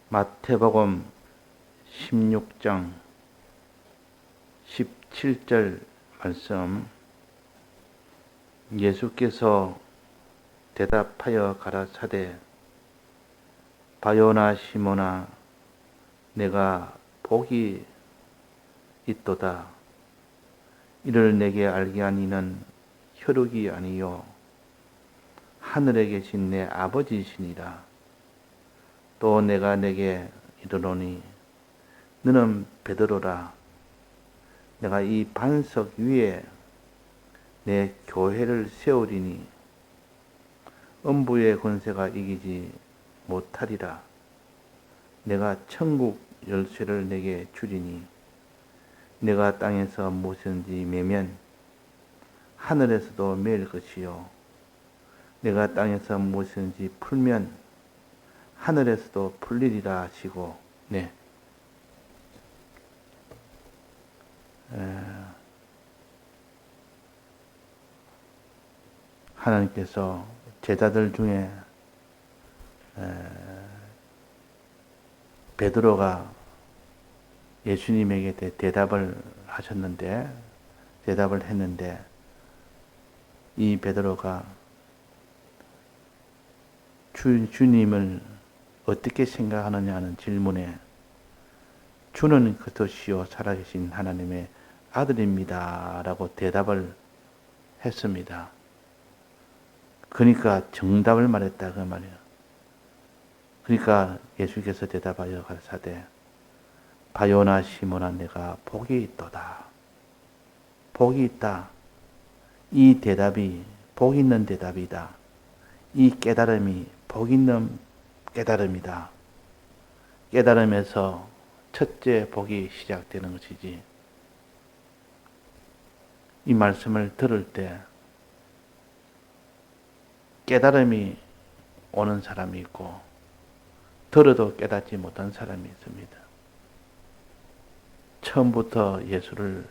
마태복음 16장 17절 말씀. 예수께서 대답하여 가라사대 바요나 시몬아 내가 복이 있도다. 이를 내게 알게 한 이는 혈육이 아니요 하늘에 계신 내 아버지시니라. 또 내가 내게 이르노니 너는 베드로라. 내가 이 반석 위에 내 교회를 세우리니 음부의 권세가 이기지 못하리라. 내가 천국 열쇠를 내게 주리니 내가 땅에서 무엇이든지 매면 하늘에서도 매일 것이요 내가 땅에서 무엇이든지 풀면 하늘에서도 풀리리라 하시고. 하나님께서 제자들 중에 베드로가 예수님에게 대답을 했는데 이 베드로가 주님을 어떻게 생각하느냐는 질문에 주는 그리스도시요 살아계신 하나님의 아들입니다 라고 대답을 했습니다. 그러니까 정답을 말했다 그 말이에요. 그러니까 예수께서 대답하여 가라사대 바요나 시몬아 내가 복이 있도다. 복이 있다. 이 대답이 복 있는 대답이다. 이 깨달음이 복 있는 깨달음이다. 깨달음에서 첫째 복이 시작되는 것이지. 이 말씀을 들을 때 깨달음이 오는 사람이 있고 들어도 깨닫지 못한 사람이 있습니다. 처음부터 예수를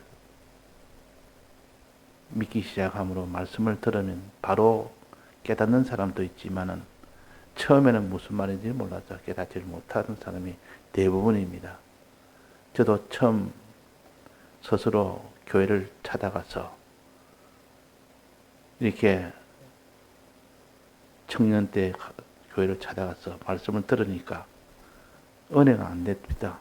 믿기 시작함으로 말씀을 들으면 바로 깨닫는 사람도 있지만은 처음에는 무슨 말인지 몰라서 깨닫지 못하는 사람이 대부분입니다. 저도 처음 스스로 교회를 찾아가서 이렇게 청년 때 교회를 찾아가서 말씀을 들으니까 은혜가 안 됩니다.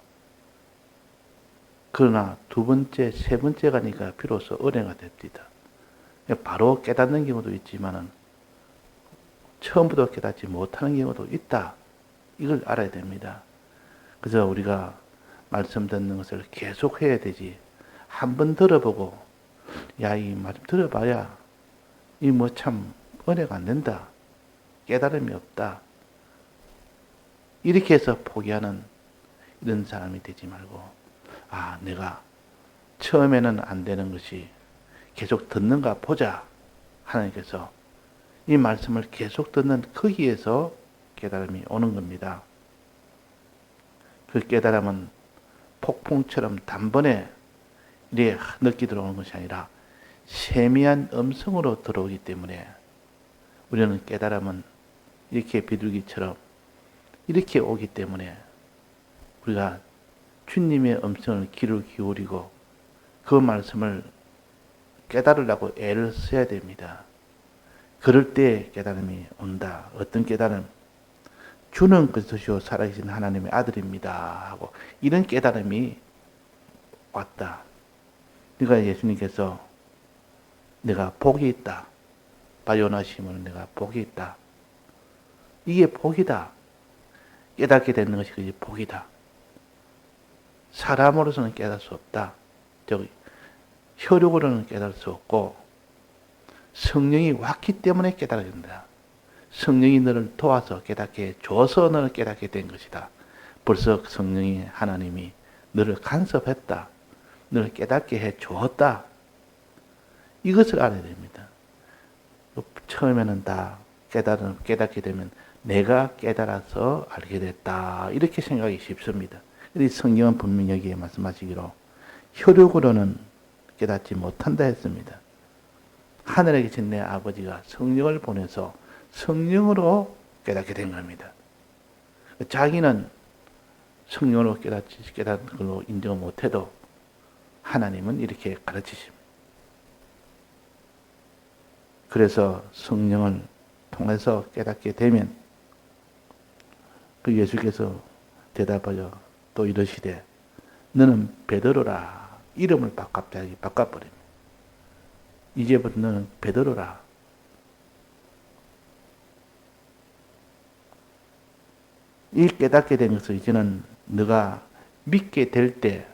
그러나 두 번째, 세 번째 가니까 비로소 은혜가 됩니다. 바로 깨닫는 경우도 있지만은 처음부터 깨닫지 못하는 경우도 있다. 이걸 알아야 됩니다. 그래서 우리가 말씀 듣는 것을 계속 해야 되지. 한번 들어보고 이 말씀 들어봐야 이 참 은혜가 안 된다. 깨달음이 없다. 이렇게 해서 포기하는 이런 사람이 되지 말고 내가 처음에는 안 되는 것이 계속 듣는가 보자. 하나님께서 이 말씀을 계속 듣는 거기에서 깨달음이 오는 겁니다. 그 깨달음은 폭풍처럼 단번에 이렇게 늦게 들어오는 것이 아니라 세미한 음성으로 들어오기 때문에 우리는 깨달음은 이렇게 비둘기처럼 이렇게 오기 때문에 우리가 주님의 음성을 귀를 기울이고 그 말씀을 깨달으려고 애를 써야 됩니다. 그럴 때 깨달음이 온다. 어떤 깨달음? 주는 그리스도시요 살아계신 하나님의 아들입니다 하고 이런 깨달음이 왔다. 그러니까 예수님께서 내가 복이 있다. 바요나 시몬은 내가 복이 있다. 이게 복이다. 깨닫게 되는 것이 그게 복이다. 사람으로서는 깨달을 수 없다. 혈육으로는 깨달을 수 없고 성령이 왔기 때문에 깨달아야 된다. 성령이 너를 도와서 깨닫게 줘서 너를 깨닫게 된 것이다. 벌써 성령이 하나님이 너를 간섭했다. 너를 깨닫게 해 주었다. 이것을 알아야 됩니다. 처음에는 다 깨닫게 되면 내가 깨달아서 알게 됐다. 이렇게 생각하기 쉽습니다. 성경은 분명히 여기에 말씀하시기로 혈육으로는 깨닫지 못한다 했습니다. 하늘에 계신 내 아버지가 성령을 보내서 성령으로 깨닫게 된 겁니다. 자기는 성령으로 깨닫는 걸로 인정을 못해도 하나님은 이렇게 가르치십니다. 그래서 성령을 통해서 깨닫게 되면 그 예수께서 대답하여 또 이러시되 너는 베드로라. 이름을 갑자기 바꿔버립니다. 이제부터 너는 베드로라. 이 깨닫게 된 것은 이제는 너가 믿게 될 때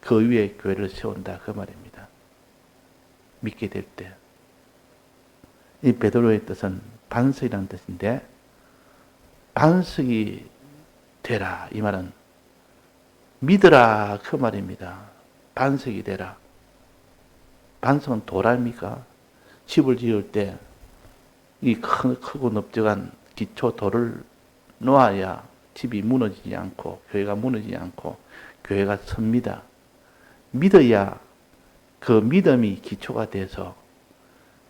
그 위에 교회를 세운다 그 말입니다. 믿게 될 때. 이 베드로의 뜻은 반석이라는 뜻인데 반석이 되라 이 말은 믿으라 그 말입니다. 반석이 되라. 반석은 돌 아닙니까? 집을 지을 때 이 크고 넓적한 기초 돌을 놓아야 집이 무너지지 않고 교회가 무너지지 않고 교회가 섭니다. 믿어야 그 믿음이 기초가 돼서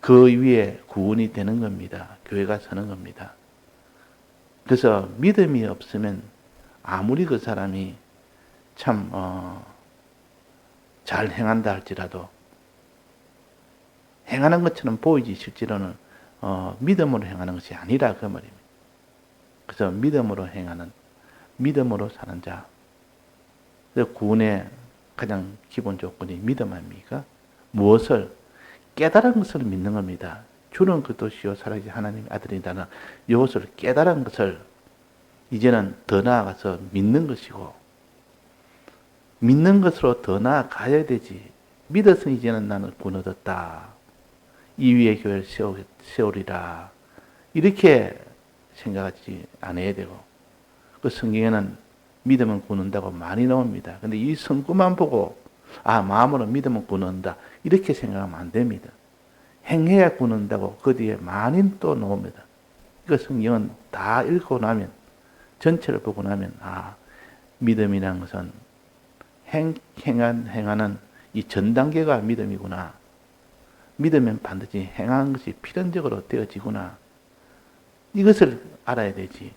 그 위에 구원이 되는 겁니다. 교회가 서는 겁니다. 그래서 믿음이 없으면 아무리 그 사람이 참 잘 행한다 할지라도 행하는 것처럼 보이지 실제로는 믿음으로 행하는 것이 아니라 그 말입니다. 그래서 믿음으로 행하는 믿음으로 사는 자. 구원의 가장 기본 조건이 믿음 아닙니까? 무엇을? 깨달은 것을 믿는 겁니다. 주는 그것이요 살아계신 하나님의 아들이라는 이것을 깨달은 것을 이제는 더 나아가서 믿는 것이고 믿는 것으로 더 나아가야 되지. 믿어서 이제는 나는 구원 얻었다. 이 위에 교회를 세우리라. 이렇게 생각하지 않아야 되고 그 성경에는 믿으면 구원 얻는다고 많이 나옵니다. 근데 이 성구만 보고 마음으로 믿으면 구원 얻는다. 이렇게 생각하면 안 됩니다. 행해야 구원 얻는다고 그 뒤에 많이 또 나옵니다. 그 성경은 다 읽고 나면 전체를 보고 나면 믿음이라는 것은 행하는 이 전 단계가 믿음이구나. 믿으면 반드시 행하는 것이 필연적으로 되어지구나. 이것을 알아야 되지.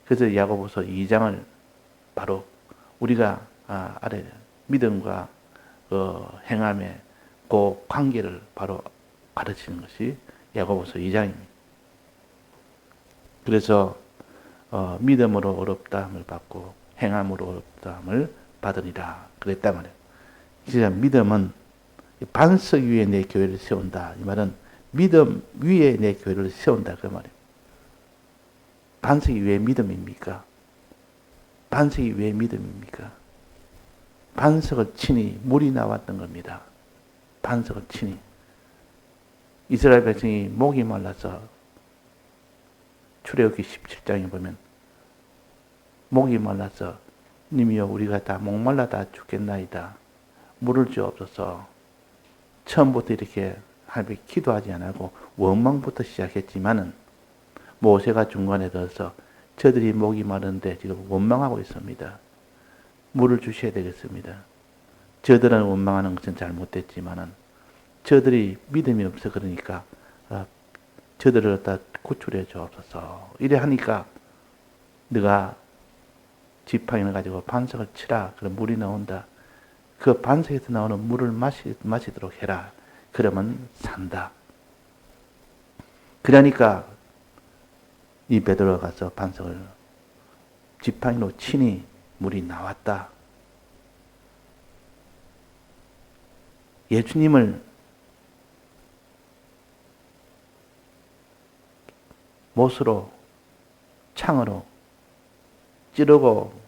그래서 야고보서 2장을 바로 우리가 알아야 돼요. 믿음과 행함의 그 관계를 바로 가르치는 것이 야고보서 2장입니다. 그래서 믿음으로 어렵다함을 받고 행함으로 어렵다함을 받으리라 그랬단 말이에요. 그래서 믿음은 반석 위에 내 교회를 세운다. 이 말은 믿음 위에 내 교회를 세운다 그 말이에요. 반석이 왜 믿음입니까? 반석이 왜 믿음입니까? 반석을 치니 물이 나왔던 겁니다. 반석을 치니 이스라엘 백성이 목이 말라서 출애굽기 17장에 보면 목이 말라서 님이여 우리가 다 목말라 다 죽겠나이다. 물을 주옵소서. 처음부터 이렇게 하나님께 기도하지 않고 원망부터 시작했지만은 모세가 중간에 들어서 저들이 목이 마른데 지금 원망하고 있습니다. 물을 주셔야 되겠습니다. 저들은 원망하는 것은 잘못됐지만은 저들이 믿음이 없어 그러니까 저들을 갖다 구출해 주옵소서. 이래 하니까 네가 지팡이를 가지고 반석을 치라. 그럼 물이 나온다. 그 반석에서 나오는 물을 마시도록 해라. 그러면 산다. 그러니까 이 베드로가 가서 반석을 지팡이로 치니 물이 나왔다. 예수님을 못으로 창으로 찌르고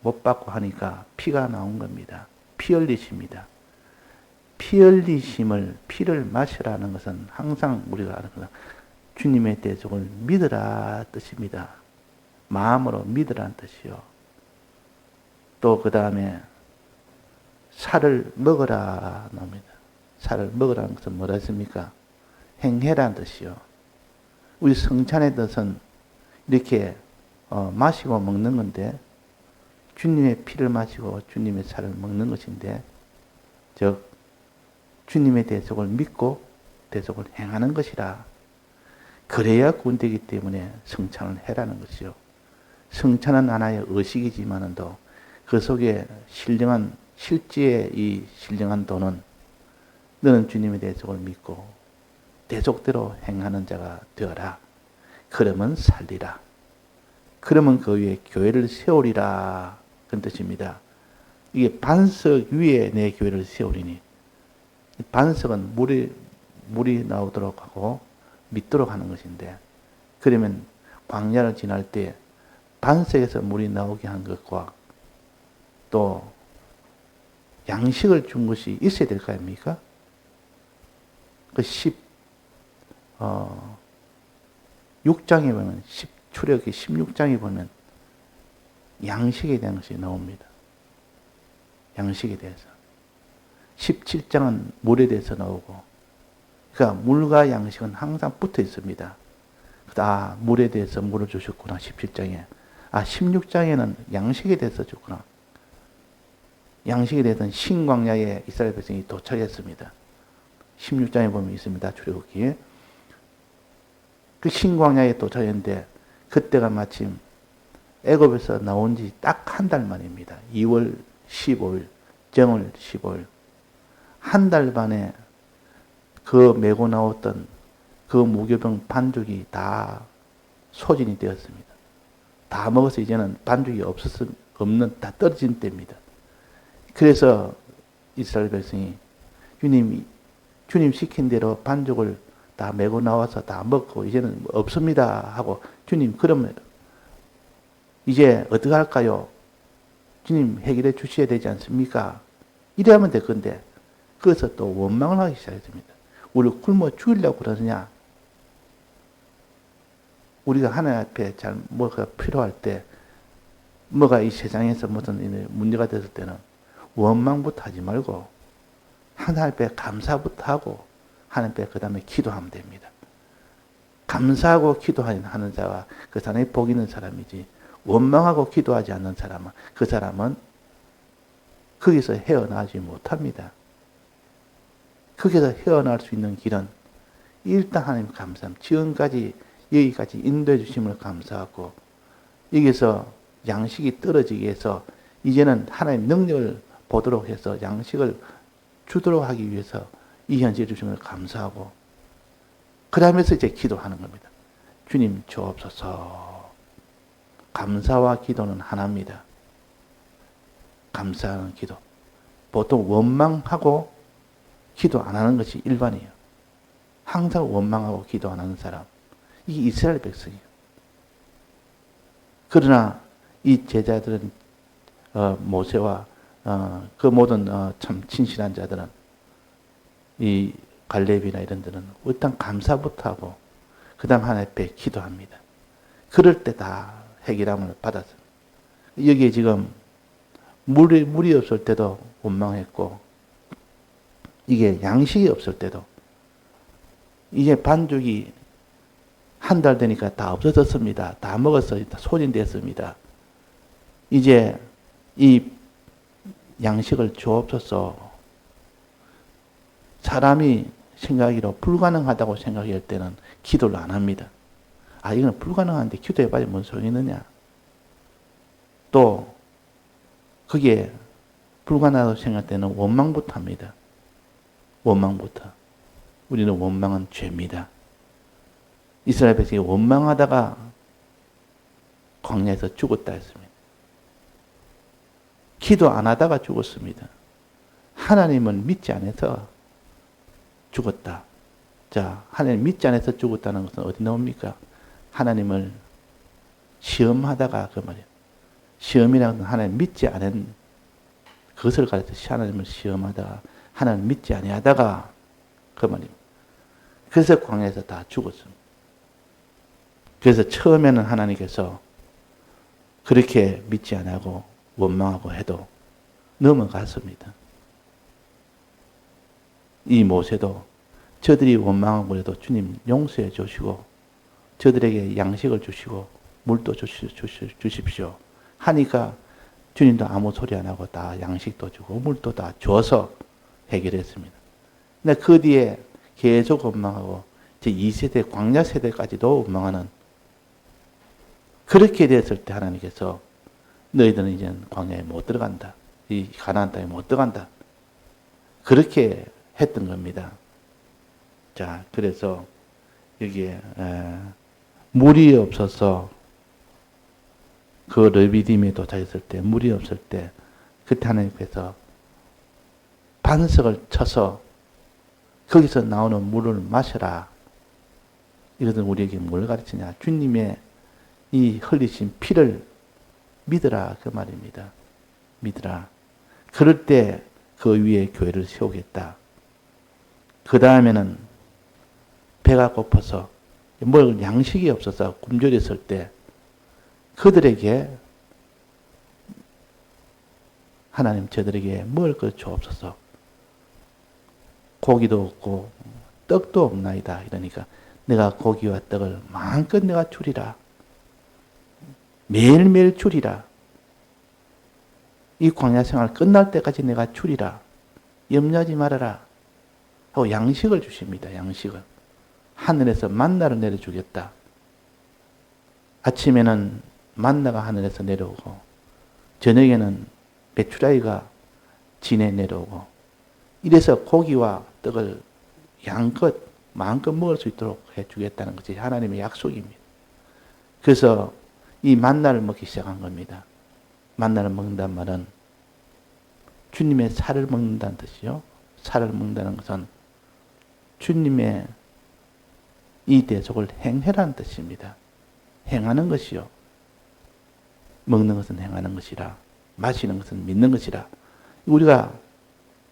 못 받고 하니까 피가 나온 겁니다. 피 흘리십니다. 피 흘리심을 피를 마시라는 것은 항상 우리가 아는 거다. 주님의 대속을 믿으라 뜻입니다. 마음으로 믿으라는 뜻이요. 또 그 다음에 살을 먹으라 나옵니다. 살을 먹으라는 것은 뭐라 했습니까? 행해라는 뜻이요. 우리 성찬의 뜻은 이렇게 마시고 먹는 건데 주님의 피를 마시고 주님의 살을 먹는 것인데 즉 주님의 대속을 믿고 대속을 행하는 것이라. 그래야 구원되기 때문에 성찬을 해라는 것이요. 성찬은 하나의 의식이지만은도 그 속에 신령한 실제의 이 신령한 도는 너는 주님의 대속을 믿고 대속대로 행하는 자가 되어라. 그러면 살리라. 그러면 그 위에 교회를 세우리라. 그런 뜻입니다. 이게 반석 위에 내 교회를 세우리니, 반석은 물이 나오도록 하고 믿도록 하는 것인데, 그러면 광야를 지날 때 반석에서 물이 나오게 한 것과 또 양식을 준 것이 있어야 될 거 아닙니까? 그 6장에 보면, 출애굽기 16장에 보면 양식에 대한 것이 나옵니다. 양식에 대해서. 17장은 물에 대해서 나오고, 그러니까 물과 양식은 항상 붙어 있습니다. 물에 대해서 물을 주셨구나, 17장에. 16장에는 양식에 대해서 줬구나. 양식에 대해서는 신광야에 이스라엘 백성이 도착했습니다. 16장에 보면 있습니다. 출애굽기에. 그 신광야에 도착했는데 그때가 마침 애굽에서 나온 지 딱 한 달 만입니다. 2월 15일, 정월 15일. 한 달 반에 그 메고 나왔던 그 무교병 반죽이 다 소진이 되었습니다. 다 먹어서 이제는 반죽이 없는, 다 떨어진 때입니다. 그래서 이스라엘 백성이 주님 시킨 대로 반죽을 다 메고 나와서 다 먹고 이제는 없습니다 하고, 주님 그러면 이제 어떻게 할까요? 주님 해결해 주셔야 되지 않습니까? 이래야만 될 건데, 그래서 또 원망을 하기 시작했습니다. 우리 굶어 죽이려고 그러느냐? 우리가 하나님 앞에 뭐가 필요할 때, 뭐가 이 세상에서 무슨 문제가 됐을 때는 원망부터 하지 말고 하나님 앞에 감사부터 하고 하나님 앞에 그 다음에 기도하면 됩니다. 감사하고 기도하는 자와 그 사람이 복 있는 사람이지, 원망하고 기도하지 않는 사람은, 그 사람은 거기서 헤어나지 못합니다. 거기서 헤어날 수 있는 길은 일단 하나님 감사함, 지금까지 여기까지 인도해 주심을 감사하고, 여기서 양식이 떨어지게 해서 이제는 하나님 능력을 보도록 해서 양식을 주도록 하기 위해서 이 현실을 주심을 감사하고, 그러면서 이제 기도하는 겁니다. 주님 주옵소서. 감사와 기도는 하나입니다. 감사하는 기도. 보통 원망하고 기도 안 하는 것이 일반이에요. 항상 원망하고 기도 안 하는 사람, 이게 이스라엘 백성이에요. 그러나 이 제자들은 모세와 그 모든 참 진실한 자들은, 이 갈렙이나 이런 데는 일단 감사부터 하고 그 다음 하나님 앞에 기도합니다. 그럴 때 다 해결함을 받았어요. 여기에 지금 물이 없을 때도 원망했고, 이게 양식이 없을 때도, 이제 반죽이 한 달 되니까 다 없어졌습니다. 다 먹었어요. 다 소진됐습니다. 이제 이 양식을 주옵소서. 사람이 생각하기로 불가능하다고 생각할 때는 기도를 안 합니다. 이건 불가능한데 기도해봐야 뭔 소용이 있느냐. 또 그게 불가능하다고 생각할 때는 원망부터 합니다. 원망부터. 우리는 원망은 죄입니다. 이스라엘 백성이 원망하다가 광야에서 죽었다 했습니다. 기도 안 하다가 죽었습니다. 하나님을 믿지 않아서 죽었다. 자, 하나님 믿지 않아서 죽었다는 것은 어디 나옵니까? 하나님을 시험하다가, 그 말이에요. 시험이라는 건 하나님 믿지 않은 그것을 가르쳐 하나님을 시험하다가, 하나님 믿지 아니하다가, 그 말입니다. 그래서 광야에서 다 죽었습니다. 그래서 처음에는 하나님께서 그렇게 믿지 않고 원망하고 해도 넘어갔습니다. 이 모세도 저들이 원망하고 해도 주님 용서해 주시고 저들에게 양식을 주시고 물도 주십시오 하니까 주님도 아무 소리 안 하고 다 양식도 주고 물도 다 줘서 해결했습니다. 근데 그 뒤에 계속 원망하고 이제 2세대 광야 세대까지도 원망하는 그렇게 됐을 때 하나님께서 너희들은 이제 광야에 못 들어간다. 이 가나안 땅에 못 들어간다. 그렇게 했던 겁니다. 자, 그래서 여기에 물이 없어서 그 르비딤에 도착했을 때 물이 없을 때 그때 하나님께서 반석을 쳐서 거기서 나오는 물을 마셔라. 이것은 우리에게 뭘 가르치냐? 주님의 이 흘리신 피를 믿으라 그 말입니다. 믿으라. 그럴 때 그 위에 교회를 세우겠다. 그 다음에는 배가 고파서 뭘 양식이 없어서 굶주렸을 때 그들에게 하나님 저들에게 먹을 것 주옵소서. 고기도 없고 떡도 없나이다. 이러니까 내가 고기와 떡을 마음껏 내가 주리라. 매일매일 주리라. 이 광야 생활 끝날 때까지 내가 주리라. 염려하지 말아라. 하고 양식을 주십니다. 양식을. 하늘에서 만나를 내려주겠다. 아침에는 만나가 하늘에서 내려오고 저녁에는 메추라기가 진에 내려오고 이래서 고기와 떡을 양껏 마음껏 먹을 수 있도록 해주겠다는 것이 하나님의 약속입니다. 그래서 이 만나를 먹기 시작한 겁니다. 만나를 먹는다는 말은 주님의 살을 먹는다는 뜻이요. 살을 먹는다는 것은 주님의 이 대속을 행해라는 뜻입니다. 행하는 것이요. 먹는 것은 행하는 것이라. 마시는 것은 믿는 것이라. 우리가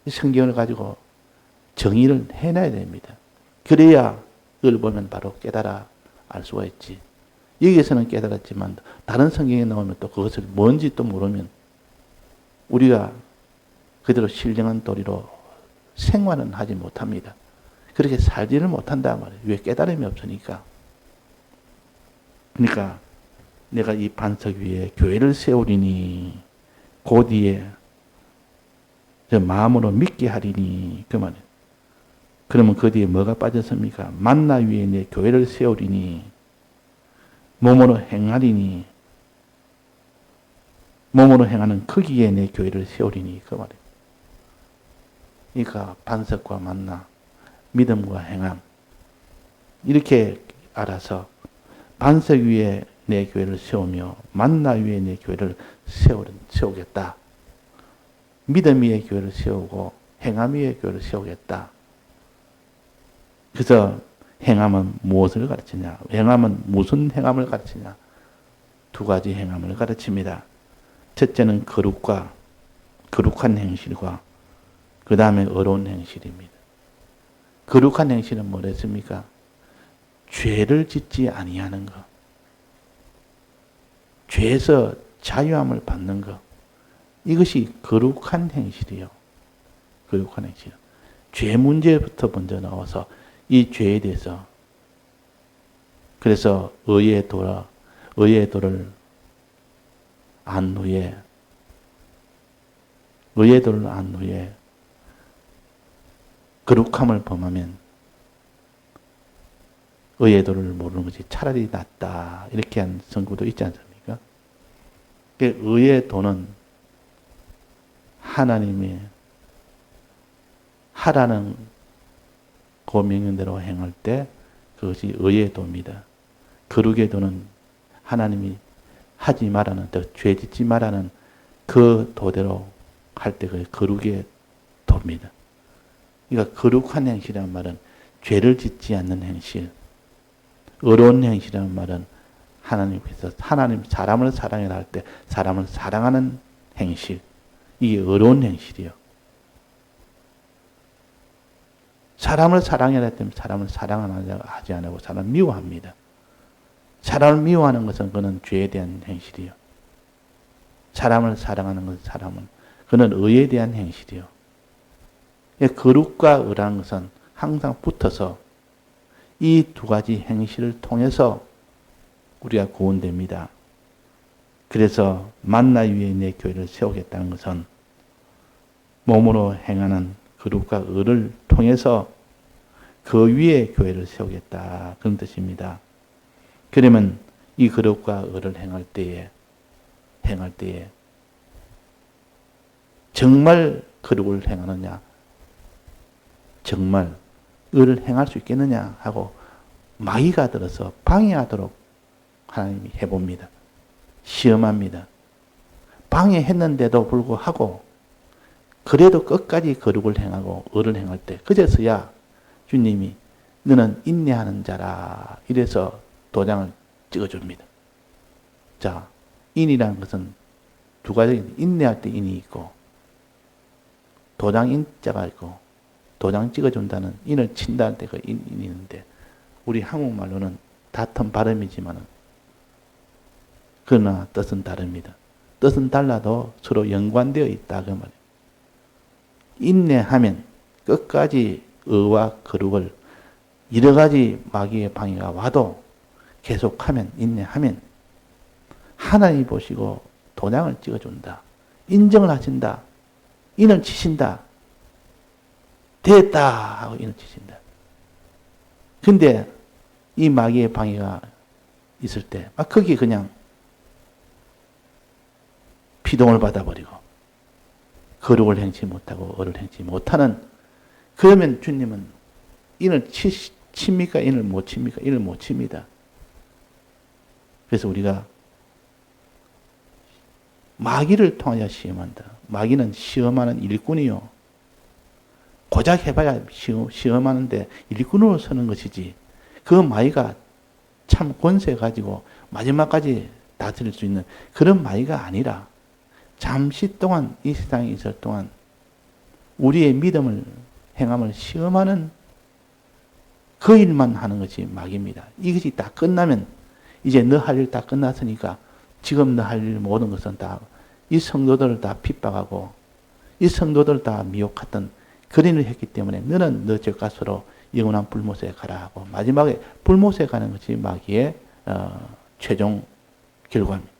성경을 가지고 정의를 해놔야 됩니다. 그래야 그걸 보면 바로 깨달아 알 수가 있지. 여기에서는 깨달았지만 다른 성경에 나오면 또 그것을 뭔지 또 모르면 우리가 그대로 신령한 도리로 생활은 하지 못합니다. 그렇게 살지를 못한단 말이에요. 왜? 깨달음이 없으니까. 그러니까 내가 이 반석 위에 교회를 세우리니 그 뒤에 마음으로 믿게 하리니 그 말이에요. 그러면 그 뒤에 뭐가 빠졌습니까? 만나 위에 내 교회를 세우리니 몸으로 행하리니 몸으로 행하는 거기에 내 교회를 세우리니 그 말이에요. 그러니까 반석과 만나 믿음과 행함 이렇게 알아서 반석 위에 내 교회를 세우며 만나 위에 내 교회를 세우겠다. 믿음 위에 교회를 세우고 행함 위에 교회를 세우겠다. 그래서 행함은 무엇을 가르치냐? 행함은 무슨 행함을 가르치냐? 두 가지 행함을 가르칩니다. 첫째는 거룩한 행실과 그 다음에 어려운 행실입니다. 거룩한 행실은 뭐랬습니까? 죄를 짓지 아니하는 것. 죄에서 자유함을 받는 것. 이것이 거룩한 행실이요. 거룩한 행실. 죄 문제부터 먼저 나와서 이 죄에 대해서 그래서 의의 도를 안 후에 거룩함을 범하면 의의 도를 모르는 것이 차라리 낫다. 이렇게 한 성구도 있지 않습니까? 의의 도는 하나님이 하라는 그 명령대로 행할 때 그것이 의의 도입니다. 거룩의 도는 하나님이 하지 말라는, 죄 짓지 말라는 그 도대로 할 때 그게 거룩의 도입니다. 그러니까 거룩한 행실이라는 말은 죄를 짓지 않는 행실, 어려운 행실이라는 말은 하나님께서 사람을 사랑해야 할 때 사람을 사랑하는 행실, 이게 어려운 행실이요. 사람을 사랑해야 할 때는 사람을 사랑하지 않고 사람을 미워합니다. 사람을 미워하는 것은 그는 죄에 대한 행실이요. 사람을 사랑하는 것은 그는 의에 대한 행실이요. 거룩과 의라는 것은 항상 붙어서 이 두 가지 행실을 통해서 우리가 구원됩니다. 그래서 만나 위에 내 교회를 세우겠다는 것은 몸으로 행하는 거룩과 의를 통해서 그 위에 교회를 세우겠다. 그런 뜻입니다. 그러면 이 거룩과 의를 행할 때에 정말 거룩을 행하느냐, 정말 의를 행할 수 있겠느냐 하고 마귀가 들어서 방해하도록 하나님이 해봅니다. 시험합니다. 방해했는데도 불구하고 그래도 끝까지 거룩을 행하고 의를 행할 때 그제서야 주님이 너는 인내하는 자라 이래서 도장을 찍어줍니다. 자, 인이라는 것은 두 가지, 인내할 때 인이 있고 도장 인자가 있고 도장 찍어준다는 인을 친다는 때 그 인이 있는데 우리 한국말로는 같은 발음이지만은 그러나 뜻은 다릅니다. 뜻은 달라도 서로 연관되어 있다 그 말이에요. 인내하면 끝까지 의와 거룩을 여러 가지 마귀의 방해가 와도 계속하면 인내하면 하나님이 보시고 도장을 찍어준다. 인정을 하신다. 인을 치신다. 됐다 하고 인을 치신다. 근데 이 마귀의 방해가 있을 때 막 거기 그냥 피동을 받아버리고 거룩을 행치 못하고 의를 행치 못하는 그러면 주님은 인을 칩니까? 인을 못 칩니까? 인을 못 칩니다. 그래서 우리가 마귀를 통하여 시험한다. 마귀는 시험하는 일꾼이요. 고작 해봐야 시험하는데 일꾼으로 서는 것이지. 그 마귀가 참 권세 가지고 마지막까지 다스릴 수 있는 그런 마귀가 아니라 잠시 동안 이 세상에 있을 동안 우리의 믿음을 행함을 시험하는 그 일만 하는 것이 마귀입니다. 이것이 다 끝나면 이제 너 할 일 다 끝났으니까 지금 너 할 일 모든 것은 다 이 성도들을 다 핍박하고 이 성도들을 다 미혹했던 그런 일을 했기 때문에 너는 너 죄값으로 영원한 불못에 가라 하고 마지막에 불못에 가는 것이 마귀의 최종 결과입니다.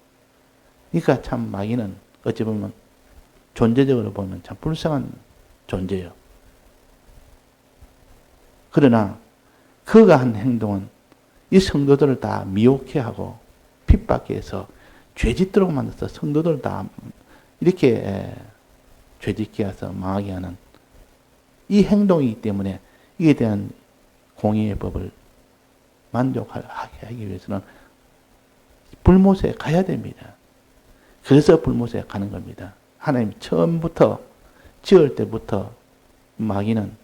그러니까 참 마귀는 어찌 보면 존재적으로 보면 참 불쌍한 존재예요. 그러나 그가 한 행동은 이 성도들을 다 미혹해 하고 핍박해 해서 죄짓도록 만들어서 성도들을 다 이렇게 죄짓게 해서 망하게 하는 이 행동이기 때문에 이에 대한 공의의 법을 만족하게 하기 위해서는 불못에 가야 됩니다. 그래서 불못에 가는 겁니다. 하나님 처음부터 지을 때부터 마귀는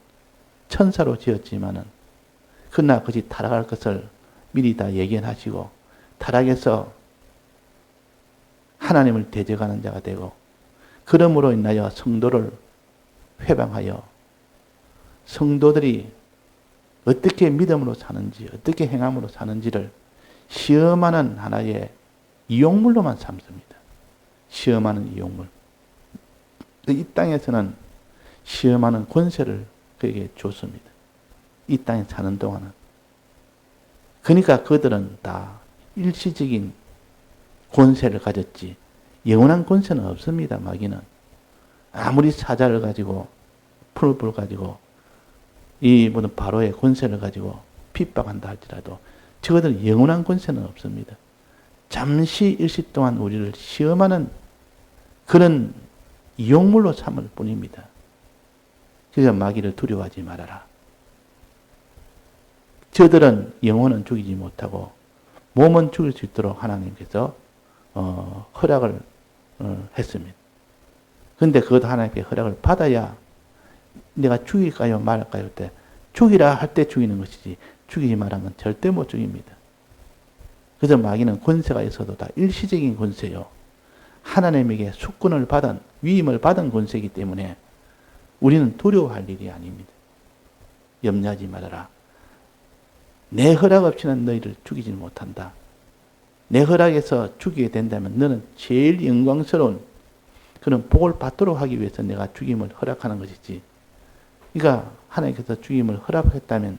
천사로 지었지만은 그러나 그것이 타락할 것을 미리 다 예견하시고 타락해서 하나님을 대적하는 자가 되고 그러므로 인하여 성도를 회방하여 성도들이 어떻게 믿음으로 사는지 어떻게 행함으로 사는지를 시험하는 하나의 이용물로만 삼습니다. 시험하는 이용물. 이 땅에서는 시험하는 권세를 그에게 줬습니다. 이 땅에 사는 동안은. 그러니까 그들은 다 일시적인 권세를 가졌지 영원한 권세는 없습니다. 마귀는. 아무리 사자를 가지고 풀을 가지고 이 모든 바로의 권세를 가지고 핍박한다 할지라도 저들은 영원한 권세는 없습니다. 잠시 일시 동안 우리를 시험하는 그런 이용물로 삼을 뿐입니다. 그래서 마귀를 두려워하지 말아라. 저들은 영혼은 죽이지 못하고 몸은 죽일 수 있도록 하나님께서 허락을 했습니다. 그런데 그것도 하나님께 허락을 받아야 내가 죽일까요 말할까요 때 죽이라 할 때 죽이는 것이지 죽이지 말한 건 절대 못 죽입니다. 그래서 마귀는 권세가 있어도 다 일시적인 권세요. 하나님에게 수권을 받은 위임을 받은 권세이기 때문에 우리는 두려워할 일이 아닙니다. 염려하지 말아라. 내 허락 없이는 너희를 죽이지 못한다. 내 허락에서 죽이게 된다면 너는 제일 영광스러운 그런 복을 받도록 하기 위해서 내가 죽임을 허락하는 것이지. 그러니까 하나님께서 죽임을 허락했다면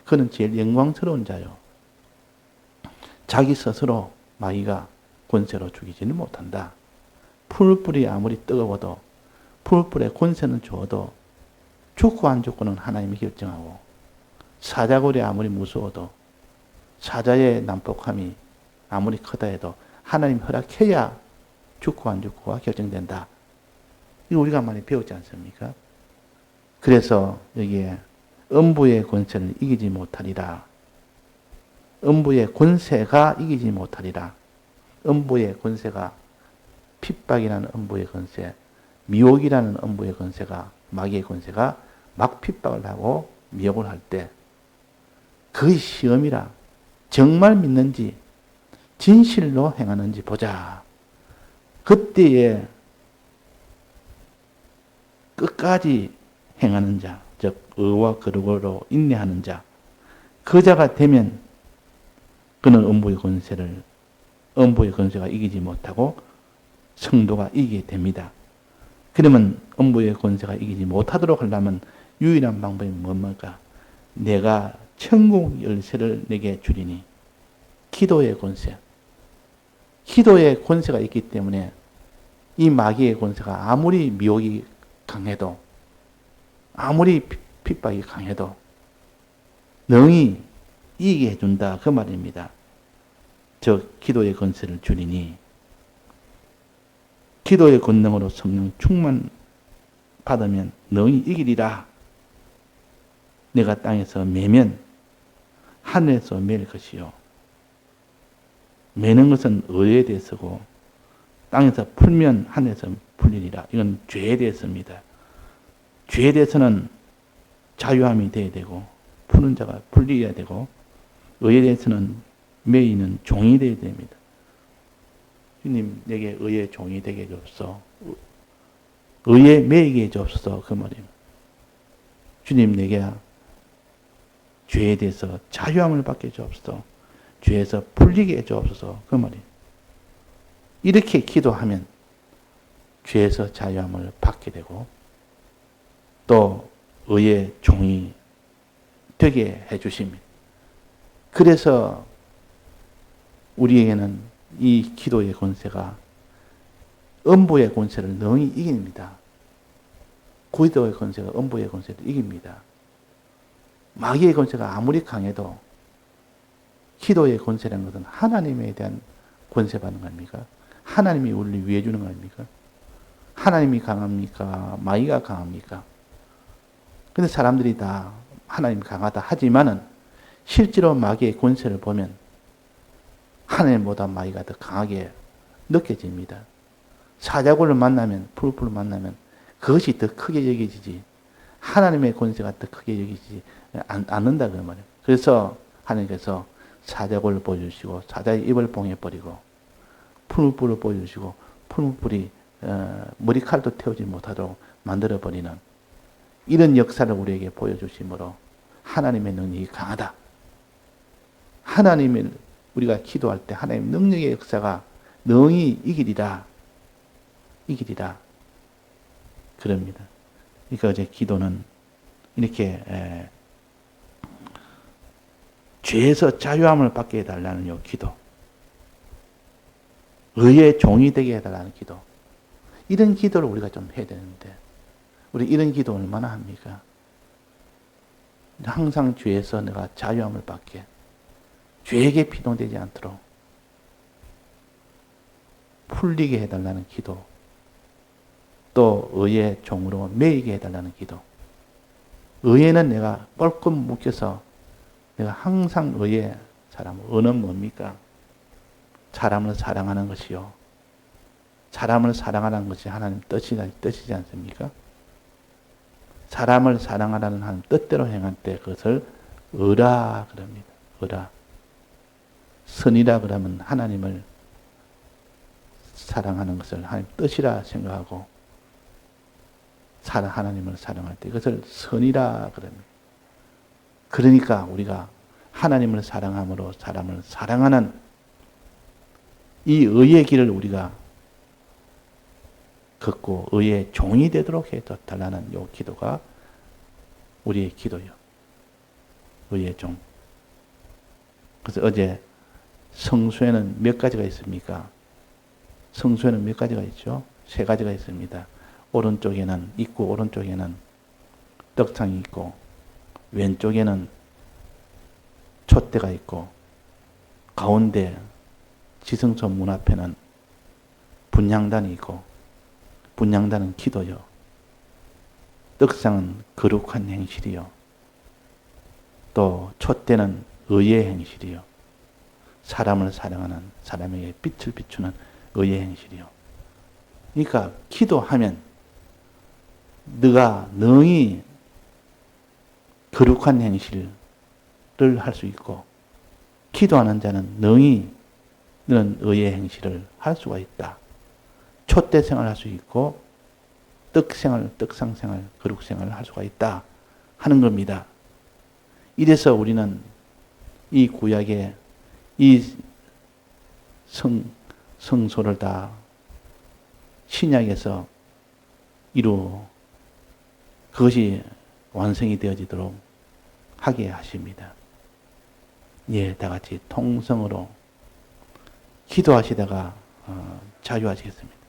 그는 제일 영광스러운 자요. 자기 스스로 마귀가 권세로 죽이지는 못한다. 풀불이 아무리 뜨거워도 풀불의 권세는 줘도 죽고 안 죽고는 하나님이 결정하고 사자굴이 아무리 무서워도 사자의 난폭함이 아무리 크다 해도 하나님 허락해야 죽고 안 죽고가 결정된다. 이거 우리가 많이 배웠지 않습니까? 그래서 여기에 음부의 권세를 이기지 못하리라. 음부의 권세가 이기지 못하리라. 음부의 권세가 핍박이라는 음부의 권세, 미혹이라는 음부의 권세가, 마귀의 권세가 막 핍박을 하고 미혹을 할 때 그의 시험이라. 정말 믿는지 진실로 행하는지 보자. 그때에 끝까지 행하는 자, 즉 의와 거룩으로 인내하는 자, 그 자가 되면 그는 음부의 권세가 이기지 못하고 성도가 이기게 됩니다. 그러면 음부의 권세가 이기지 못하도록 하려면 유일한 방법이 뭡니까? 내가 천국 열쇠를 내게 주리니. 기도의 권세. 기도의 권세가 있기 때문에 이 마귀의 권세가 아무리 미혹이 강해도, 아무리 핍박이 강해도 능히 이기게 해준다. 그 말입니다. 즉 기도의 권세를 주리니, 기도의 권능으로 성령 충만 받으면 능히 이기리라. 내가 땅에서 매면 하늘에서 맬 것이요. 매는 것은 의에 대해서고 땅에서 풀면 하늘에서 풀리리라. 이건 죄에 대해서입니다. 죄에 대해서는 자유함이 되어야 되고 푸는 자가 풀려야 되고, 의에 대해서는 매이는 종이 되어야 됩니다. 주님 내게 의의 종이 되게 해주옵소서. 의에 매이게 해주옵소서. 그 말입니다. 주님 내게 죄에 대해서 자유함을 받게 해주옵소서. 죄에서 풀리게 해주옵소서. 그 말입니다. 이렇게 기도하면 죄에서 자유함을 받게 되고 또 의의 종이 되게 해주십니다. 그래서 우리에게는 이 기도의 권세가 음부의 권세를 능히 이깁니다. 기도의 권세가 음부의 권세를 이깁니다. 마귀의 권세가 아무리 강해도 기도의 권세라는 것은 하나님에 대한 권세받는 거 아닙니까? 하나님이 우리를 위해 주는 거 아닙니까? 하나님이 강합니까? 마귀가 강합니까? 근데 사람들이 다 하나님 강하다 하지만은 실제로 마귀의 권세를 보면 하나님보다 마귀가 더 강하게 느껴집니다. 사자굴을 만나면, 풀풀을 만나면 그것이 더 크게 여겨지지 하나님의 권세가 더 크게 여기지 않는다 그 말이에요. 그래서 하나님께서 사자굴을 보여주시고 사자의 입을 봉해버리고 풀무불을 보여주시고 풀무불이 머리칼도 태우지 못하도록 만들어버리는 이런 역사를 우리에게 보여주심으로 하나님의 능력이 강하다. 하나님을 우리가 기도할 때 하나님 능력의 역사가 능히 이기리라. 이기리라. 그럽니다. 그러니까 어제 기도는 이렇게 죄에서 자유함을 받게 해달라는 요 기도. 의의 종이 되게 해달라는 기도. 이런 기도를 우리가 좀 해야 되는데 우리 이런 기도 얼마나 합니까? 항상 죄에서 내가 자유함을 받게, 죄에게 피동되지 않도록 풀리게 해달라는 기도, 또 의의 종으로 매이게 해달라는 기도. 의에는 내가 뻘끔 묶여서 내가 항상 의의 사람, 의는 뭡니까? 사람을 사랑하는 것이요. 사람을 사랑하는 것이 하나님 뜻이지 않습니까? 사람을 사랑하라는 하나님 뜻대로 행할 때 그것을 의라 그럽니다. 의라. 선이라 그러면 하나님을 사랑하는 것을 하나님 뜻이라 생각하고 하나님을 사랑할 때 그것을 선이라 그럽니다. 그러니까 우리가 하나님을 사랑함으로 사람을 사랑하는 이 의의 길을 우리가 걷고 의의 종이 되도록 해달라는 이 기도가 우리의 기도요. 의의 종. 그래서 어제 성수에는 몇 가지가 있습니까? 성수에는 몇 가지가 있죠? 세 가지가 있습니다. 오른쪽에는 입구 오른쪽에는 떡상이 있고 왼쪽에는 촛대가 있고 가운데 지성소 문 앞에는 분향단이 있고, 분향단은 기도요. 떡상은 거룩한 행실이요. 또 촛대는 의의 행실이요. 사람을 사랑하는 사람에게 빛을 비추는 의의 행실이요. 그러니까 기도하면 네가 능히 거룩한 행실을 할 수 있고, 기도하는 자는 능히 너는 의의 행실을 할 수가 있다. 촛대 생활을 할 수 있고 떡생활, 떡상생활, 거룩생활을 할 수가 있다 하는 겁니다. 이래서 우리는 이 구약의 이 성소를 다 신약에서 그것이 완성이 되어지도록 하게 하십니다. 예, 다 같이 통성으로 기도하시다가 자유하시겠습니다.